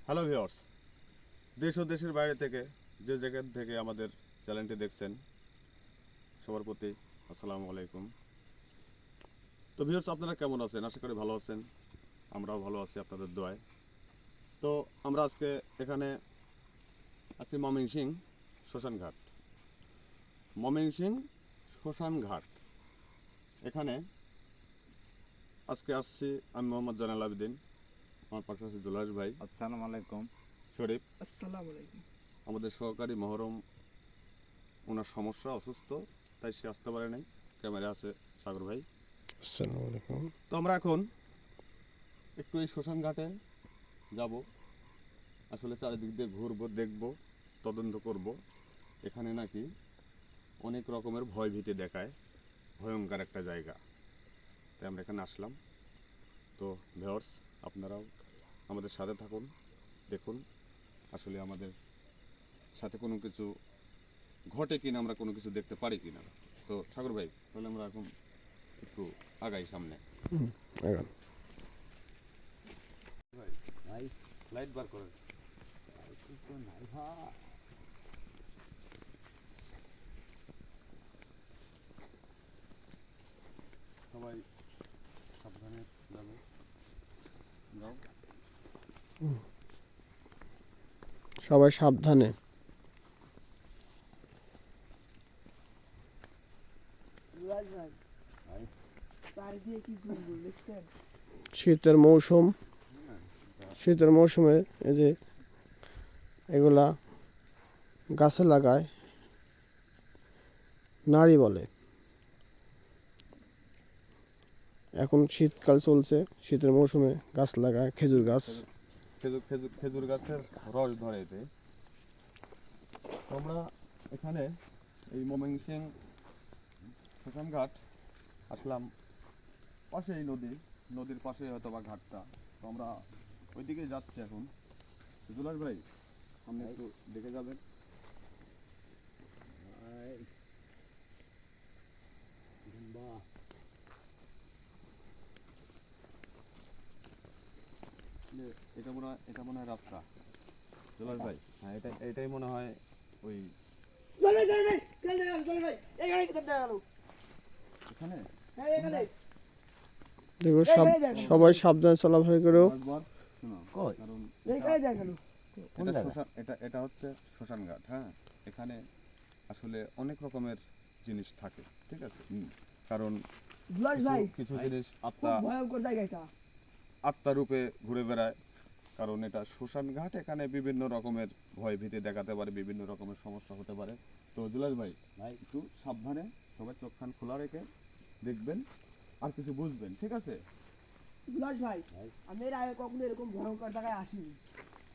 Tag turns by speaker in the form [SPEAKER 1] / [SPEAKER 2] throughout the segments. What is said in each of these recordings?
[SPEAKER 1] Hello viewers, দেশ ও দেশের বাইরে থেকে যে জায়গা থেকে আমাদের চ্যানেলটি দেখছেন সবার প্রতি আসসালামু আলাইকুম। তো ভিউয়ার্স, আপনারা কেমন আছেন? আশা করি ভালো আছেন। আমরাও ভালো আছি আপনাদের দোয়ায়। তো আমরা আজকে এখানে আছি ময়মনসিংহ শ্মশানঘাট। ময়মনসিংহ শ্মশানঘাট এখানে আজকে আসছি আমি মোহাম্মদ জানাল আবেদিন, আমার পাশে আছে জুলাস ভাই,
[SPEAKER 2] আসসালামু আলাইকুম।
[SPEAKER 1] শরীফ,
[SPEAKER 3] আসসালামু আলাইকুম।
[SPEAKER 1] আমাদের সহকারী মহরম। ওনার সমস্যা, অসুস্থ, তাই সে আসতে পারে নাই। ক্যামেরা আছে সাগর ভাই।
[SPEAKER 4] আসসালামু আলাইকুম।
[SPEAKER 1] তো আমরা এখন একটু এই শ্মশান ঘাটে যাব, আসলে চারিদিক দিয়ে ঘুরবো, দেখবো, তদন্ত করব। এখানে নাকি অনেক রকমের ভয় ভীতি দেখায়, ভয়ঙ্কর একটা জায়গা, তাই আমরা এখানে আসলাম। তো ভিউয়ার্স, আপনারাও আমাদের সাথে থাকুন, দেখুন আসলে আমাদের সাথে কোনো কিছু ঘটে কিনা, আমরা কোনো কিছু দেখতে পারি কিনা। তো সাগর ভাই, তাহলে আমরা এখন একটু আগাই সামনে।
[SPEAKER 4] আগান।
[SPEAKER 1] ভাই লাইট বার করেন। সবাই সাবধানে যাবে, যাও।
[SPEAKER 4] সবাই সাবধানে।
[SPEAKER 3] চারিদিকে কি জঙ্গল দেখছেন?
[SPEAKER 4] শীতের মৌসুমে এই যে এগুলা গাছে লাগায়, নারী বলে। এখন শীতকাল চলছে, শীতের মৌসুমে গাছ লাগায়, খেজুর গাছ।
[SPEAKER 1] খেজুর গাছের রস ধরে এতে। তো আমরা এখানে এই ময়মনসিংহ শ্মশানঘাট আসলাম, পাশেই নদীর পাশে হয়তো বা ঘাটটা। তো আমরা ওইদিকে যাচ্ছি এখন। জুলাস ভাই, আপনি একটু দেখে যাবেন। এটা মনে হয় রাস্তা। জুলাস ভাই, হ্যাঁ, এটাই মনে হয় ওই এখানে।
[SPEAKER 4] দেখো সবাই সাবধানে চলাফেরা করেও।
[SPEAKER 1] শোনো,
[SPEAKER 2] কই?
[SPEAKER 1] কারণ
[SPEAKER 2] কোন জায়গা?
[SPEAKER 1] এটা হচ্ছে শ্মশানঘাট। হ্যাঁ, এখানে আসলে অনেক রকমের জিনিস থাকে, ঠিক আছে। কারণ কিছু জিনিস আত্মা রূপে ঘুরে বেড়ায়। কারণ এটা শ্মশানঘাট, এখানে বিভিন্ন রকমের ভয় ভীতি দেখাতে পারে, বিভিন্ন রকমের সমস্যা হতে পারে। তো জুলাস ভাই, একটু সাবধানে সবাই চোখ কান খোলা রেখে দেখবেন আর কিছু বুঝবেন, ঠিক আছে।
[SPEAKER 3] ভাই, আমি এর আগে কখনো এরকম ভয়ঙ্কর জায়গায় আসিনি।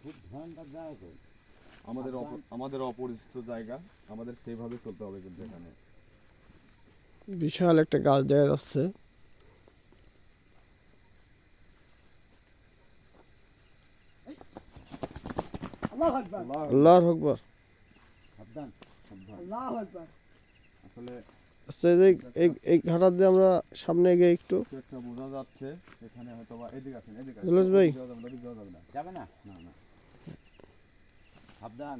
[SPEAKER 2] খুব ভয়ঙ্কর জায়গা তো।
[SPEAKER 1] আমাদের অপরিচিত জায়গা, আমাদের সেইভাবে চলতে হবে। কিন্তু এখানে
[SPEAKER 4] বিশাল একটা গাছ দেখা যাচ্ছে। আল্লাহু আকবার।
[SPEAKER 2] সাবধান।
[SPEAKER 3] আল্লাহু আকবার।
[SPEAKER 1] আসলে
[SPEAKER 4] আচ্ছা, এই ঘাটার দিয়ে আমরা সামনে গিয়ে একটু
[SPEAKER 1] কিছু একটা বোঝা যাচ্ছে। এখানে হয়তো বা এদিকে আছেন, এদিকে
[SPEAKER 4] জুলাস ভাই।
[SPEAKER 1] ওদিকে যাওয়া যাবে না।
[SPEAKER 2] যাবে না?
[SPEAKER 1] না না,
[SPEAKER 2] সাবধান।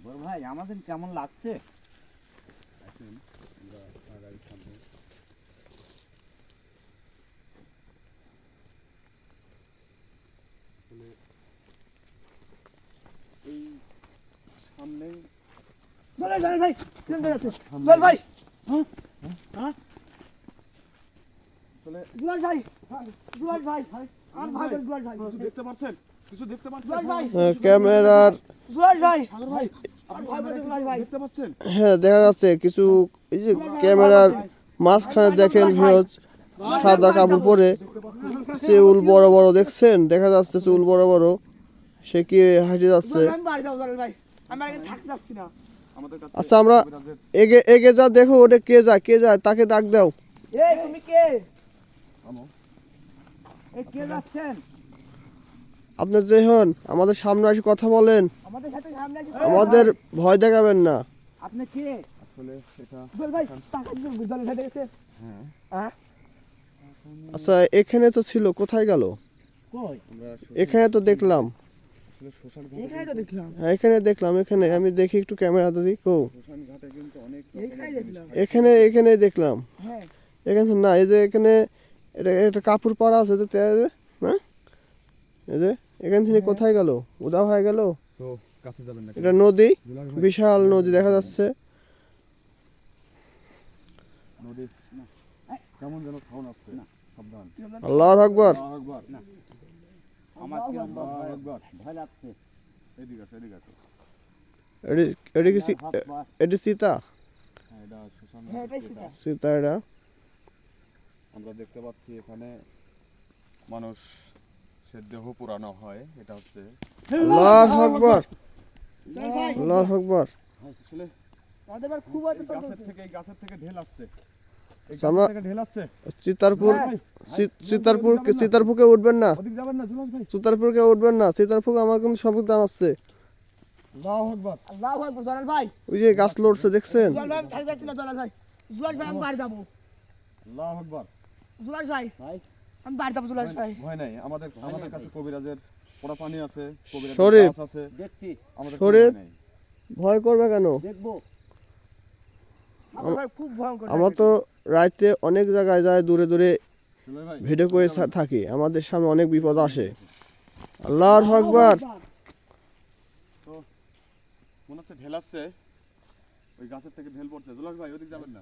[SPEAKER 2] বড় ভাই, আমাদের কেমন লাগছে?
[SPEAKER 1] আসেন আমরা আগাই সামনে। আসলে এই সামনেই
[SPEAKER 3] ভাই, ভাই,
[SPEAKER 1] আসলে
[SPEAKER 3] ভাই, আর ভাই, ভাই,
[SPEAKER 1] কিছু দেখতে পাচ্ছেন? কিছু দেখতে পাচ্ছেন?
[SPEAKER 3] ভাই,
[SPEAKER 4] ক্যামেরার
[SPEAKER 3] ভাই,
[SPEAKER 1] সাগর ভাই, আপনি
[SPEAKER 3] ভাই,
[SPEAKER 1] ক্যামেরায়
[SPEAKER 3] ভাই,
[SPEAKER 1] কিছু দেখতে পাচ্ছেন?
[SPEAKER 4] হ্যাঁ দেখা যাচ্ছে কিছু। এই যে ক্যামেরার মাঝখানে দেখেন ভিউজ, সাদা কাপড় পরে, চুল বড় বড় দেখছেন, দেখা যাচ্ছে চুল বড় বড়। সে কি হাঁটে যাচ্ছে।
[SPEAKER 3] আমি বাড়ি যাবো ভাই, আমি আর এখানে থাকতে যাচ্ছি না।
[SPEAKER 1] আমাদের কাছে
[SPEAKER 4] আচ্ছা, আমরা এগে যা, দেখো ওটা কে যায় তাকে ডাক দাও।
[SPEAKER 3] এই তুমি কে?
[SPEAKER 1] আমো
[SPEAKER 3] এই কে যাচ্ছেন?
[SPEAKER 4] আপনি যে হন আমাদের সামনে এসে কথা বলেন,
[SPEAKER 3] আমাদের সাথে সামনে কি?
[SPEAKER 4] আমাদের ভয় দেখাবেন না।
[SPEAKER 3] আপনি কে?
[SPEAKER 1] আসলে এটা
[SPEAKER 3] ভাই, টাকা দিন জলের সাথে গেছে।
[SPEAKER 1] হ্যাঁ,
[SPEAKER 3] হ্যাঁ,
[SPEAKER 4] আচ্ছা, এখানে তো ছিল, কোথায় গেল?
[SPEAKER 2] কই
[SPEAKER 1] আমরা
[SPEAKER 4] এখানে তো দেখলাম,
[SPEAKER 1] আসলে শ্মশান
[SPEAKER 3] এখানে তো দেখলাম,
[SPEAKER 4] হ্যাঁ, এখানে দেখলাম, এখানে আমি দেখি একটু ক্যামেরাতে দিই। কো
[SPEAKER 1] শ্মশান ঘাটে কিন্তু অনেক
[SPEAKER 3] এখানে দেখলাম।
[SPEAKER 4] এখানে এখানে দেখলাম,
[SPEAKER 3] হ্যাঁ
[SPEAKER 4] এখানে তো না, এই যে এখানে এটা একটা কাপড় পাড়া আছে দেখতে, এই যে, হ্যাঁ এই যে এখান থেকে কোথায় গেল, উদা হয়ে গেল।
[SPEAKER 1] তো কাছে যাবেন না
[SPEAKER 4] এটা নদী,
[SPEAKER 1] দুলাল ভাই,
[SPEAKER 4] বিশাল নদী দেখা যাচ্ছে।
[SPEAKER 1] নদী কেমন যেন সাউন্ড আসছে, সাবধান।
[SPEAKER 4] আল্লাহু আকবার।
[SPEAKER 1] আল্লাহু আকবার।
[SPEAKER 2] আমার কিরম
[SPEAKER 1] আল্লাহু
[SPEAKER 2] ভয়
[SPEAKER 1] আকবার।
[SPEAKER 2] ভয় লাগছে
[SPEAKER 1] এদিকে আসো, এদিকে আসো।
[SPEAKER 4] এটি কি
[SPEAKER 2] আল্লাহর হক পাক।
[SPEAKER 4] এটি সীতা,
[SPEAKER 1] হ্যাঁ, এটা শ্মশান
[SPEAKER 3] হ্যাঁ
[SPEAKER 1] ঘাটের
[SPEAKER 3] এটাই
[SPEAKER 1] যেটা।
[SPEAKER 3] সেটা।
[SPEAKER 4] সীতা এটা।
[SPEAKER 1] আমরা দেখতে পাচ্ছি এখানে মানুষ সে দেহ পুরানো হয়, এটা হচ্ছে
[SPEAKER 4] আল্লাহু আকবার,
[SPEAKER 3] চল ভাই,
[SPEAKER 4] আল্লাহু আকবার।
[SPEAKER 1] আসলে
[SPEAKER 3] আমাদের এবার খুব আছে তো
[SPEAKER 1] এই গাছের থেকে ঢেল আসছে, এই
[SPEAKER 4] আমরা-
[SPEAKER 1] গাছের থেকে ঢেল আসছে।
[SPEAKER 4] চিতারপুর,
[SPEAKER 3] হ্যাঁ।
[SPEAKER 4] চিতারপুরকে উঠবেন না,
[SPEAKER 1] ওদিক যাবেন না জুলাস ভাই।
[SPEAKER 4] চিতারপুরকে উঠবেন না, চিতারপুর আমার কিন্তু সব জানাচ্ছে।
[SPEAKER 1] আল্লাহু আকবার।
[SPEAKER 3] আল্লাহু আকবার। জলাল ভাই,
[SPEAKER 4] ওই যে গাছ লড়ছে দেখছেন,
[SPEAKER 3] জলাল ভাই আমি থাকতে যাচ্ছি না, জলাল ভাই, জলাল ভাই আমি বাড়ি যাবো,
[SPEAKER 1] আল্লাহু আকবার।
[SPEAKER 3] জলাল ভাই
[SPEAKER 2] ভাই
[SPEAKER 3] আমি বাড়ি যাবো, জলাল ভাই।
[SPEAKER 1] ভয় নাই, আমাদের কাছে কবিরাজের পড়া পানি আছে, কবিরাজের
[SPEAKER 4] শরীফ।
[SPEAKER 1] গাছ আছে,
[SPEAKER 2] দেখছি
[SPEAKER 1] আমাদের
[SPEAKER 4] শরীফ।
[SPEAKER 1] ভয় নাই।
[SPEAKER 4] ভয় করবে কেন?
[SPEAKER 2] দেখবো
[SPEAKER 3] আমার ভাই খুব ভয়ঙ্কর
[SPEAKER 4] আমরা
[SPEAKER 3] জায়গা।
[SPEAKER 4] তো রাইতে অনেক জায়গায় যায়, দূরে দূরে
[SPEAKER 1] জুলাস ভাই,
[SPEAKER 4] ভিডিও করে থাকি, আমাদের সামনে অনেক বিপদ আসে। আল্লাহু আকবার।
[SPEAKER 1] মনে হচ্ছে ঢেল আসছে, ওই গাছের থেকে ঢেল পড়ছে। জুলাস ভাই ওদিক যাবেন না।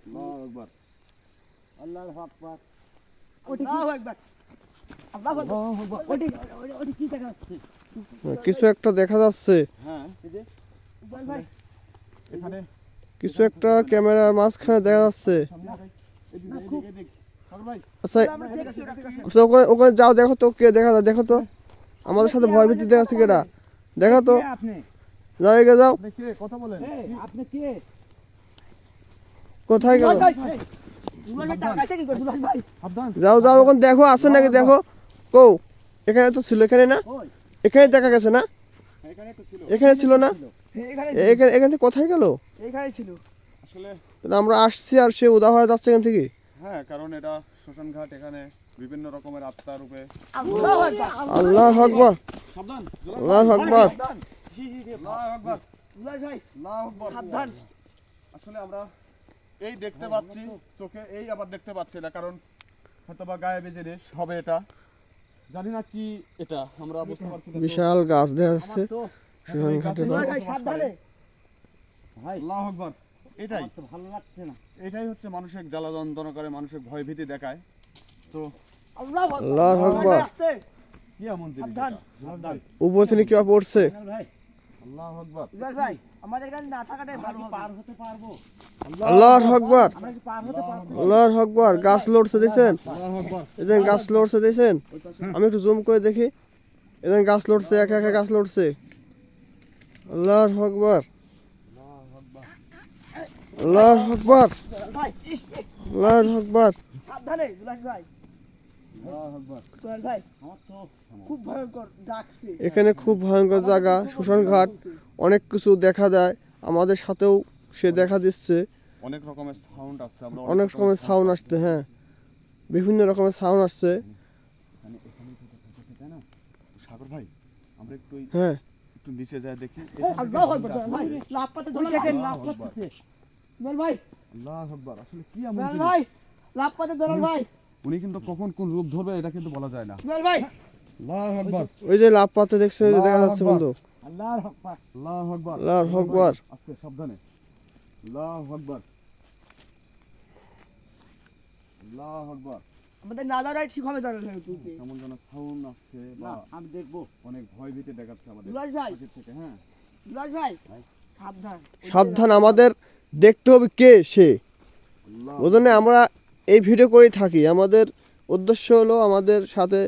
[SPEAKER 1] আল্লাহু আকবার।
[SPEAKER 2] আল্লাহর হক পাক।
[SPEAKER 3] আল্লাহু আকবার। আল্লাহু আকবার।
[SPEAKER 2] ওটি কি দেখা যাচ্ছে
[SPEAKER 4] কিছু একটা দেখা যাচ্ছে,
[SPEAKER 1] হ্যাঁ,
[SPEAKER 3] জলাল ভাই
[SPEAKER 1] এখানে
[SPEAKER 4] কিছু একটা ক্যামেরার মাঝখানে দেখা যাচ্ছে।
[SPEAKER 1] সামনে আগাই। এদিক। সাগর ভাই,
[SPEAKER 4] আচ্ছা
[SPEAKER 3] আমরা দেখছি ওটা কাছে।
[SPEAKER 4] আচ্ছা, ওখানে ওখানে যাও, দেখো তো কে দেখা যায়, দেখো তো আমাদের সাথে ভয় ভীতি দেখাচ্ছে কেটা, দেখো তো,
[SPEAKER 2] কে আপনি
[SPEAKER 4] যাও এগিয়ে যাও।
[SPEAKER 1] আপনি কে কথা বলেন?
[SPEAKER 2] আপনি কে
[SPEAKER 4] কোথায় গেল?
[SPEAKER 3] জলাল ভাই, জলাল ভাই তাকাইছে কি করে, জলাল ভাই?
[SPEAKER 1] সাবধান।
[SPEAKER 4] যাও যাও, ওখানে দেখো আছে নাকি দেখো। কৌ এখানে তো ছিল, এখানে না,
[SPEAKER 2] ওই
[SPEAKER 4] এখানে দেখা গেছে না,
[SPEAKER 1] এখানে তো ছিল।
[SPEAKER 4] এখানে ছিল না,
[SPEAKER 3] এখানে
[SPEAKER 4] এখানে এখান থেকে কোথায় গেল?
[SPEAKER 3] এখানে ছিল।
[SPEAKER 1] আসলে
[SPEAKER 4] তাহলে আমরা আসছি আর সে উদা হয়ে যাচ্ছে এখান থেকে।
[SPEAKER 1] হ্যাঁ, কারণ এটা শ্মশান ঘাট, এখানে বিভিন্ন রকমের আত্মা রূপে।
[SPEAKER 3] আল্লাহু আকবার।
[SPEAKER 4] আল্লাহু আকবার,
[SPEAKER 1] সাবধান।
[SPEAKER 4] আল্লাহু আকবার।
[SPEAKER 1] আল্লাহু আকবার।
[SPEAKER 3] জলাল ভাই
[SPEAKER 1] আল্লাহু আকবার।
[SPEAKER 3] সাবধান।
[SPEAKER 1] আসলে আমরা এই দেখতে পাচ্ছি চোখে, এই আবার দেখতে পাচ্ছি না, কারণ হয়তোবা গায়েবী জিনিস হবে এটা, জানি না কি এটা, আমরা বুঝতে পারছি না। তো
[SPEAKER 4] বিশাল গাছ দেখা যাচ্ছে
[SPEAKER 2] আমার তো
[SPEAKER 4] শ্মশান ঘাটে।
[SPEAKER 3] জলাল ভাই সাবধানে।
[SPEAKER 2] ভাই
[SPEAKER 1] আল্লাহু আকবার। এটাই
[SPEAKER 2] আমার তো ভালো লাগছে না
[SPEAKER 1] এটাই হচ্ছে মানুষের জ্বালা যন্ত্রণা করে, মানুষের ভয় ভীতি দেখায়। তো
[SPEAKER 3] আল্লাহু আকবার।
[SPEAKER 4] আল্লাহু আকবার।
[SPEAKER 3] আস্তে।
[SPEAKER 1] কি এমন জিনিস
[SPEAKER 3] সাবধান।
[SPEAKER 1] এটা? সাবধান।
[SPEAKER 4] উপর থেকে কেউ পড়ছে।
[SPEAKER 2] ভাই
[SPEAKER 1] আল্লাহু আকবার।
[SPEAKER 3] জলাল ভাই আমাদের এখানে না থাকাটাই
[SPEAKER 2] আমরা
[SPEAKER 3] ভালো
[SPEAKER 2] কি
[SPEAKER 3] হবে।
[SPEAKER 2] পার হতে পারবো
[SPEAKER 4] আল্লাহু আকবার,
[SPEAKER 2] আমরা কি পার হতে পারবো
[SPEAKER 4] আল্লাহু আকবার। গাছ লড়ছে দেখছেন,
[SPEAKER 1] আল্লাহু আকবার।
[SPEAKER 4] এই যে গাছ লড়ছে দেখছেন, আমি একটু জুম করে দেখি, এই যে গাছ লড়ছে, একা একা গাছ লড়ছে। আল্লাহু আকবার, আল্লাহু আকবার,
[SPEAKER 3] জলাল ভাই ইস,
[SPEAKER 4] আল্লাহু আকবার।
[SPEAKER 3] সাবধানে জলাল ভাই।
[SPEAKER 1] আল্লাহু আকবার।
[SPEAKER 3] জলাল ভাই
[SPEAKER 2] আমার তো
[SPEAKER 3] খুব ভয়ঙ্কর ডাকছে।
[SPEAKER 4] এখানে খুব ভয়ঙ্কর জায়গা, শ্মশান ঘাট, অনেক কিছু দেখা যায়, আমাদের সাথেও সে দেখা দিচ্ছে,
[SPEAKER 1] অনেক রকমের সাউন্ড আসছে, আমরা
[SPEAKER 4] অনেক রকমের সাউন্ড আসছে, হ্যাঁ বিভিন্ন রকমের সাউন্ড আসছে,
[SPEAKER 1] তাই না? সাগর ভাই, আমরা
[SPEAKER 4] হ্যাঁ
[SPEAKER 1] একটু নিচে যায় দেখি।
[SPEAKER 3] আল্লাহু আকবার। জলাল ভাই লাভ পাতে জলাল ভাই।
[SPEAKER 2] লাভ করতেছে
[SPEAKER 3] জলাল ভাই,
[SPEAKER 1] আল্লাহু আকবার। আসলে কি এমন
[SPEAKER 3] জলাল
[SPEAKER 1] জিনিস?
[SPEAKER 3] ভাই লাভ পাতে জলাল ভাই।
[SPEAKER 1] উনি কিন্তু কখন কোন রূপ ধরবে এটা কিন্তু বলা যায় না।
[SPEAKER 3] জলাল ভাই
[SPEAKER 1] আল্লাহু আকবার।
[SPEAKER 4] ওই যে লাভ পাতে দেখছেন, ওই যে দেখা যাচ্ছে বন্ধু।
[SPEAKER 2] আল্লাহর হক পাক
[SPEAKER 1] আল্লাহু আকবার।
[SPEAKER 4] আল্লাহু আকবার।
[SPEAKER 1] আজকে সাবধানে। আল্লাহু আকবার। আল্লাহু আকবার।
[SPEAKER 3] আমাদের না দাঁড়ায় ঠিক হবে জলাল ভাই তুই।
[SPEAKER 1] কেমন যেন সাউন্ড আসছে বা
[SPEAKER 2] না আমি দেখবো
[SPEAKER 1] অনেক ভয় ভীতি দেখাচ্ছে আমাদের
[SPEAKER 3] জলাল ভাই,
[SPEAKER 1] আগের থেকে। হ্যাঁ,
[SPEAKER 3] জলাল ভাই সাবধান।
[SPEAKER 4] সাবধান, আমাদের দেখতে হবে কে সে,
[SPEAKER 1] আল্লাহ
[SPEAKER 4] ওই জন্য আমরা এই ভিডিও করেই থাকি। আমাদের উদ্দেশ্য হলো আমাদের সাথে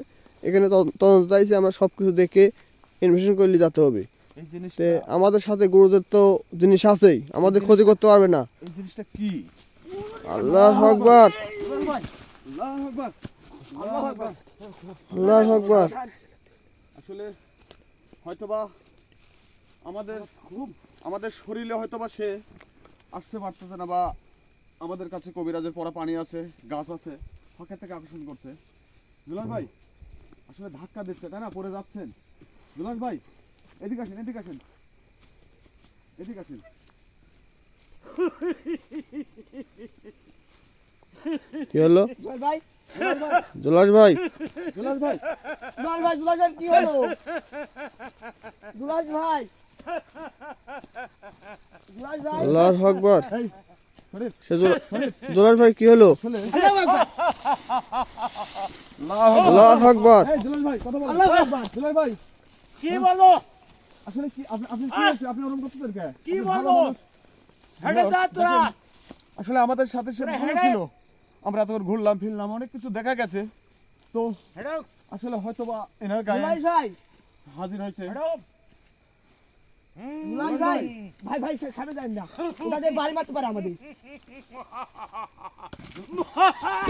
[SPEAKER 4] এখানে তদন্ত চাইছি, আমরা সব কিছু দেখে ইনভেস্টিগেশন করলে যেতে হবে।
[SPEAKER 1] এই জিনিসটা,
[SPEAKER 4] তে আমাদের সাথে গুরুদের তো জিনিস আছেই, আমাদের ক্ষতি করতে পারবে না।
[SPEAKER 1] এই জিনিসটা কি?
[SPEAKER 4] আল্লাহু আকবার,
[SPEAKER 3] জলাল ভাই
[SPEAKER 1] আল্লাহু আকবার।
[SPEAKER 3] আল্লাহু আকবার।
[SPEAKER 4] আল্লাহু আকবার।
[SPEAKER 1] আসলে হয়তোবা আমাদের শরীরে হয়তোবা সে আসতে পারতেছে না, বা আমাদের কাছে কবিরাজের পরা পানি আছে, গাছ আছে, ফাঁকের থেকে আকর্ষণ করছে। দুলাল ভাই, আসলে ধাক্কা দিচ্ছে তাই না, পড়ে যাচ্ছেন। জুলাস ভাই এদিকে আসেন, এদিকে আসেন, এদিকে আসেন।
[SPEAKER 4] কি হলো
[SPEAKER 3] জয় ভাই
[SPEAKER 4] জুলাস ভাই?
[SPEAKER 1] জুলাস ভাই
[SPEAKER 3] জয় ভাই জুলাস ভাই কি হলো জুলাস ভাই জুলাস ভাই
[SPEAKER 4] আল্লাহু আকবার।
[SPEAKER 1] এই শরীফ,
[SPEAKER 4] সে জুলাস ভাই কি হলো?
[SPEAKER 1] আসলে
[SPEAKER 3] আল্লাহু আকবার
[SPEAKER 4] আল্লাহু আকবার।
[SPEAKER 1] এই জুলাস ভাই কথা বলেন।
[SPEAKER 3] আল্লাহু আকবার
[SPEAKER 1] জুলাস ভাই
[SPEAKER 3] কি বলো
[SPEAKER 1] আসলে কি আপনি কি হয়েছে, আপনি ওরকম করতেছেন কে?
[SPEAKER 3] কি
[SPEAKER 1] আপনি ভালো
[SPEAKER 3] বলবো?
[SPEAKER 1] মানুষ।
[SPEAKER 3] হেডে যা তোরা
[SPEAKER 1] দেখেন, আসলে আমাদের সাথে সে ভালো
[SPEAKER 3] হেডে।
[SPEAKER 1] ছিল, আমরা এত ঘুরলাম ফিরলাম, অনেক কিছু দেখা গেছে, তো
[SPEAKER 3] হেডে
[SPEAKER 1] আসলে হয়তো বা এনার গায়ে
[SPEAKER 3] জুলাস ভাই
[SPEAKER 1] হাজির হয়েছে।
[SPEAKER 3] জুলাস ভাই ভাই ভাই সামনে যান না ওটা দিয়ে বাড়ি মারতে পারে আমাদের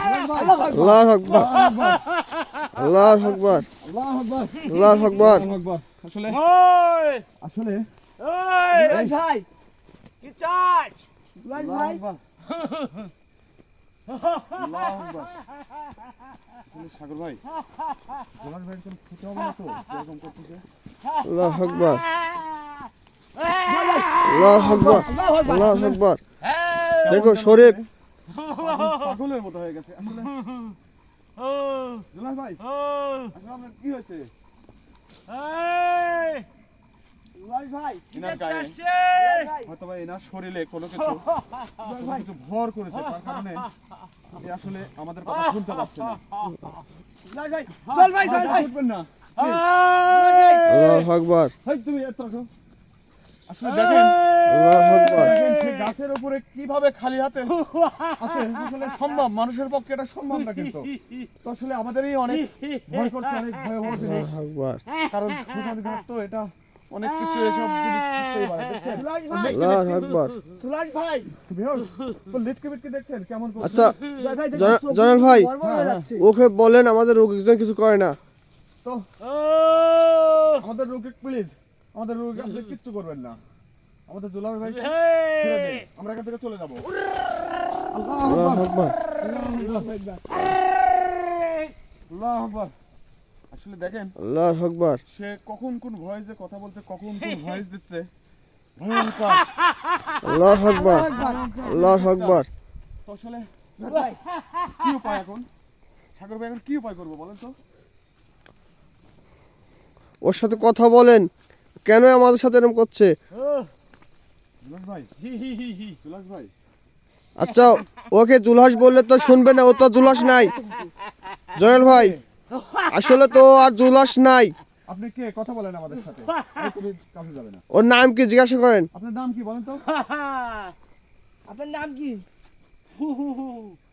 [SPEAKER 3] আল্লাহু আকবার
[SPEAKER 4] আল্লাহু আকবার। আল্লাহু আকবার।
[SPEAKER 1] আল্লাহু আকবার,
[SPEAKER 4] আল্লাহু আকবার।
[SPEAKER 1] আল্লাহু আকবার। আসলে আসলে
[SPEAKER 3] জুলাস ভাই
[SPEAKER 5] কি চাই?
[SPEAKER 3] জুলাস
[SPEAKER 1] আল্লাহু
[SPEAKER 3] ভাই
[SPEAKER 1] আকবার, আল্লাহু আকবার। আসলে সাগর ভাই, জুলাস ভাই কোন ক্ষতি হবে না তো এরকম করতেছে?
[SPEAKER 4] আল্লাহু আকবার। আল্লাহু আকবার। আল্লাহু আকবার। দেখো শরীফ
[SPEAKER 1] পাগলের মতো হয়ে গেছে আসলে। জুলাস ভাই আসলে আপনার কি হয়েছে?
[SPEAKER 3] জুলাস ভাই
[SPEAKER 1] এনার গায়ে
[SPEAKER 3] জুলাস ভাই
[SPEAKER 1] হয়তো বা এনার শরীরে কোনো কিছু ভর করেছে, তার কারণে এ আসলে আমাদের কথা শুনতে পাচ্ছে না।
[SPEAKER 3] জুলাস ভাই চল ভাই চল ভাই
[SPEAKER 1] উঠবেন না।
[SPEAKER 4] আল্লাহু আকবার।
[SPEAKER 1] হেই, তুমি এত আসো। আসলে দেখেন,
[SPEAKER 4] আল্লাহু আকবার।
[SPEAKER 1] দেখেন সে গাছের উপরে কিভাবে খালি হাতে আছে, আসলে সম্ভব, মানুষের পক্ষে এটা সম্ভব না, কিন্তু তো আসলে আমাদেরই অনেক ভয় করছে, অনেক ভয়াবহ জিনিস,
[SPEAKER 4] আল্লাহু আকবার।
[SPEAKER 1] কারণ শ্মশান ঘাট তো এটা অনেক কিছু এসব জিনিস থাকতেই পারে, দেখছেন?
[SPEAKER 3] জুলাস ভাই
[SPEAKER 4] আল্লাহু আকবার।
[SPEAKER 3] জুলাস ভাই
[SPEAKER 1] বেহোশ, তো লিটকে বিটকে দেখছেন কেমন করছে?
[SPEAKER 4] আচ্ছা
[SPEAKER 3] জয় ভাই
[SPEAKER 4] জয়নাল ভাই,
[SPEAKER 3] বর্বর হয়ে যাচ্ছে
[SPEAKER 4] ওকে বলেন আমাদের রোগ কিছু করে না।
[SPEAKER 1] তো আমাদের রোগী প্লিজ, আমাদের রোগী আপনি কিচ্ছু করবেন না, আমাদের জুলাস ভাই ছেড়ে দিন, আমরা এখান থেকে চলে যাবো। আল্লাহু
[SPEAKER 4] আল্লাহু
[SPEAKER 1] আকবার,
[SPEAKER 4] আকবার।
[SPEAKER 1] আল্লাহু আকবার। আসলে দেখেন
[SPEAKER 4] আল্লাহু আকবার।
[SPEAKER 1] সে কখন কোন ভয়েসে কথা বলছে, কখন কোন ভয়েস দিচ্ছে, ভয়ঙ্কর।
[SPEAKER 4] আল্লাহু আকবার। আল্লাহু আকবার।
[SPEAKER 1] তো আসলে
[SPEAKER 3] জয় ভাই
[SPEAKER 1] কি উপায় এখন, সাগর ভাই এখন কি উপায় করবো বলেন তো?
[SPEAKER 4] ওর সাথে কথা বলেন, কেন আমাদের সাথে এরকম করছে?
[SPEAKER 1] জুলাস ভাই, জুলাস ভাই,
[SPEAKER 4] আচ্ছা ওকে জুলহাস বললে তো শুনবে না, ও তো জুলহাস নাই। জয়নাল ভাই আসলে তো আর জুলহাস নাই।
[SPEAKER 1] আপনি কে, কথা বলেন আমাদের সাথে, এই তুমি কাছে যাবে না।
[SPEAKER 4] ওর নাম কি জিজ্ঞাসা করেন?
[SPEAKER 1] আপনার নাম কি বলেন তো?
[SPEAKER 3] আপনার নাম কি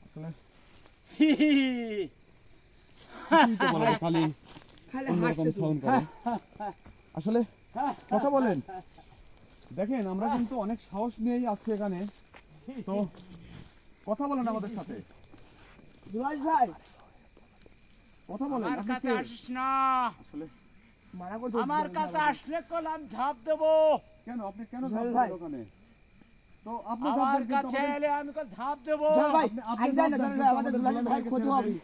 [SPEAKER 1] আসলে কিছুই তো বলে না, খালি
[SPEAKER 3] খালি
[SPEAKER 1] অন্যরকম
[SPEAKER 3] হাসছে
[SPEAKER 1] সাউন্ড করে। আসলে কথা বলেন, দেখেন আমরা কিন্তু অনেক সাহস নিয়েই আসছি এখানে, তো কথা বলেন আমাদের সাথে,
[SPEAKER 3] জুলাস ভাই
[SPEAKER 1] কথা বলেন।
[SPEAKER 5] আমার
[SPEAKER 1] আপনি
[SPEAKER 5] কাছে
[SPEAKER 1] কে?
[SPEAKER 5] আসিস না।
[SPEAKER 1] আসলে
[SPEAKER 3] মানা করতে
[SPEAKER 5] আমার কাছে আসলে কলাম ঝাঁপ দেবো।
[SPEAKER 1] কেন, আপনি কেন
[SPEAKER 3] জয়
[SPEAKER 1] যাবেন
[SPEAKER 3] ভাই।
[SPEAKER 1] ওখানে? তো আপনি
[SPEAKER 5] আমার
[SPEAKER 1] যাবেন, কিন্তু
[SPEAKER 5] কাছে
[SPEAKER 1] আমাদের-
[SPEAKER 5] এলে আমি কল ঝাঁপ দেবো।
[SPEAKER 3] জয় ভাই
[SPEAKER 1] আপনি
[SPEAKER 3] আগে যান না
[SPEAKER 1] যান,
[SPEAKER 3] জয় ভাই আমাদের
[SPEAKER 1] আমাদের
[SPEAKER 3] জুলাস
[SPEAKER 1] জুলাস
[SPEAKER 3] ভাই
[SPEAKER 1] ভাইকে
[SPEAKER 3] ক্ষতি
[SPEAKER 1] ছেড়ে
[SPEAKER 3] হবে
[SPEAKER 1] দিন।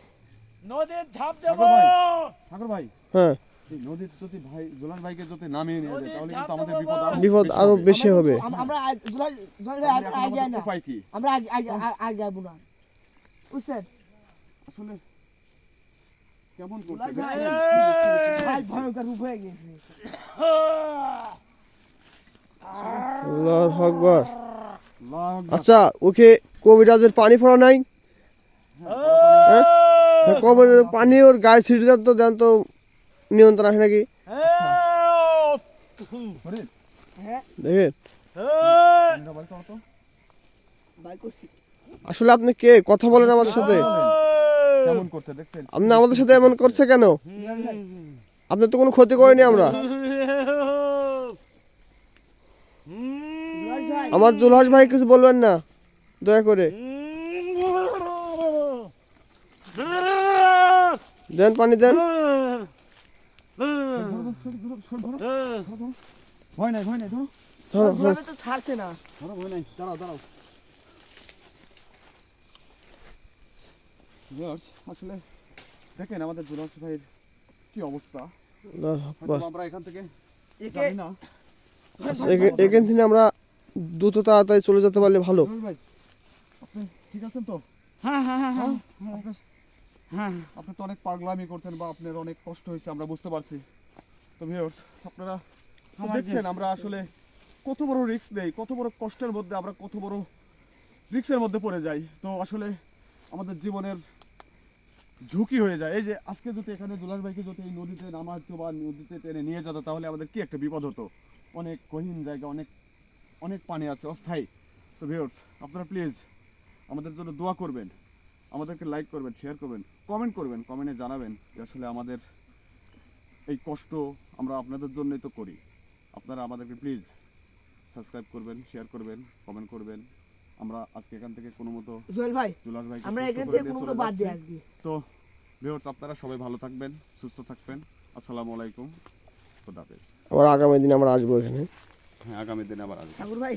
[SPEAKER 5] নদীর ঝাঁপ
[SPEAKER 1] সাগর
[SPEAKER 5] দেবো।
[SPEAKER 1] ভাই, সাগর ভাই,
[SPEAKER 4] হ্যাঁ
[SPEAKER 1] এই নদীর যদি ভাই জুলাস ভাইকে যদি নামিয়ে নিয়ে যায়,
[SPEAKER 5] নদীর
[SPEAKER 1] তাহলে
[SPEAKER 5] ঝাঁপ
[SPEAKER 1] কিন্তু আমাদের
[SPEAKER 5] দেবো।
[SPEAKER 1] বিপদ
[SPEAKER 4] বিপদ আরো বেশি হবে।
[SPEAKER 3] আমরা জুলাস জয় ভাই
[SPEAKER 1] তাহলে
[SPEAKER 3] আমরা
[SPEAKER 1] এখন
[SPEAKER 3] আগে যাই
[SPEAKER 1] আমাদের
[SPEAKER 3] না
[SPEAKER 1] উপায় কি?
[SPEAKER 3] আমরা আগে যাবো না বুঝছেন
[SPEAKER 1] আসলে কেমন করছে
[SPEAKER 3] জুলাস ভাই
[SPEAKER 1] দেখছেন?
[SPEAKER 3] ভাই ভয়ঙ্কর রূপ হয়ে গেছে
[SPEAKER 4] আল্লাহু আকবার।
[SPEAKER 1] আল্লাহু আকবার।
[SPEAKER 4] আচ্ছা ওকে কবিরাজের পানি পড়া নাই? হ্যাঁ কবিরাজের পানি ওর গায়ে ছিটে দেন তো, দেন তো নিয়ন্ত্রণ আসে নাকি
[SPEAKER 1] শরীর,
[SPEAKER 3] হ্যাঁ
[SPEAKER 4] দেখেন।
[SPEAKER 1] আমরা বলতে হতো।
[SPEAKER 3] ভাই করছি
[SPEAKER 4] আসলে আপনি কে, কথা বলেন আমার সাথে।
[SPEAKER 1] কেমন করছে দেখছেন?
[SPEAKER 4] আপনি আমাদের সাথে এমন করছে কেন? আপনার তো কোনো ক্ষতি করিনি আমরা।
[SPEAKER 3] জুলাস ভাই
[SPEAKER 4] আমার জুলহাস ভাই কিছু বলবেন না দয়া করে, দেন পানি দেন।
[SPEAKER 1] ভয় নাই, ভয় নাই, ধরো
[SPEAKER 4] ধরো, ধরো।
[SPEAKER 3] জুলাস তো ছাড়ছে না
[SPEAKER 1] ধরো, ভয় নাই, দাঁড়াও দাঁড়াও। ভিউয়ার্স, আসলে দেখেন আমাদের জুলাস ভাইয়ের কি অবস্থা,
[SPEAKER 4] আল্লাহু আকবার।
[SPEAKER 1] হয়তো আমরা এখান থেকে
[SPEAKER 3] একে
[SPEAKER 1] জানি না।
[SPEAKER 4] এখান থেকে আমরা দ্রুত তাড়াতাড়ি চলে যেতে পারলে ভালো।
[SPEAKER 1] জুয়েল ভাই, আপনি ঠিক আছেন তো?
[SPEAKER 5] হ্যাঁ হ্যাঁ হ্যাঁ হ্যাঁ
[SPEAKER 1] আপনার
[SPEAKER 5] হ্যাঁ
[SPEAKER 1] আপনি তো অনেক পাগলামি করছেন বা আপনার অনেক কষ্ট হয়েছে, আমরা বুঝতে পারছি। তো ভিউয়ার্স, আপনারা তো দেখছেন আমরা আসলে কত বড় রিস্ক নেই, কত বড় কষ্টের মধ্যে আমরা কত বড় রিস্কের মধ্যে পড়ে যাই। তো আসলে আমাদের জীবনের ঝুঁকি হয়ে যায়। এই যে আজকে যদি এখানে দুলাল ভাইকে যদি এই নদীতে নামাতো বা নদীতে টেনে নিয়ে যেত, তাহলে আমাদের কি একটা বিপদ হতো। অনেক গহীন জায়গা, অনেক অনেক পানি আছে অস্থায়ী। তো ভিউয়ার্স, আপনারা প্লিজ আমাদের জন্য দোয়া করবেন, আমাদেরকে লাইক করবেন, শেয়ার করবেন, কমেন্ট করবেন, কমেন্টে জানাবেন যে আসলে আমাদের এই কষ্ট আমরা আপনাদের জন্যই তো করি। আপনারা আমাদেরকে প্লিজ সাবস্ক্রাইব করবেন, শেয়ার করবেন, কমেন্ট করবেন। আমরা আজকে এখান থেকে কোনো মতো
[SPEAKER 3] জুয়েল ভাই
[SPEAKER 1] জুলাস ভাইকে
[SPEAKER 3] আমরা
[SPEAKER 1] সুস্থ
[SPEAKER 3] এখান
[SPEAKER 1] করে
[SPEAKER 3] থেকে
[SPEAKER 1] নিয়ে
[SPEAKER 3] কোনো
[SPEAKER 1] চলে
[SPEAKER 3] বাদ দিয়ে
[SPEAKER 1] যাচ্ছি।
[SPEAKER 3] আজকে
[SPEAKER 1] তো ভিউয়ার্স, আপনারা সবাই ভালো থাকবেন, সুস্থ থাকবেন। আসসালামু আলাইকুম, খোদা হাফেজ।
[SPEAKER 4] আবার আগামী দিন আমরা আসবো এখানে।
[SPEAKER 1] হ্যাঁ, আগামী দিনে আবার আসবেন।
[SPEAKER 3] ঠাকুর ভাই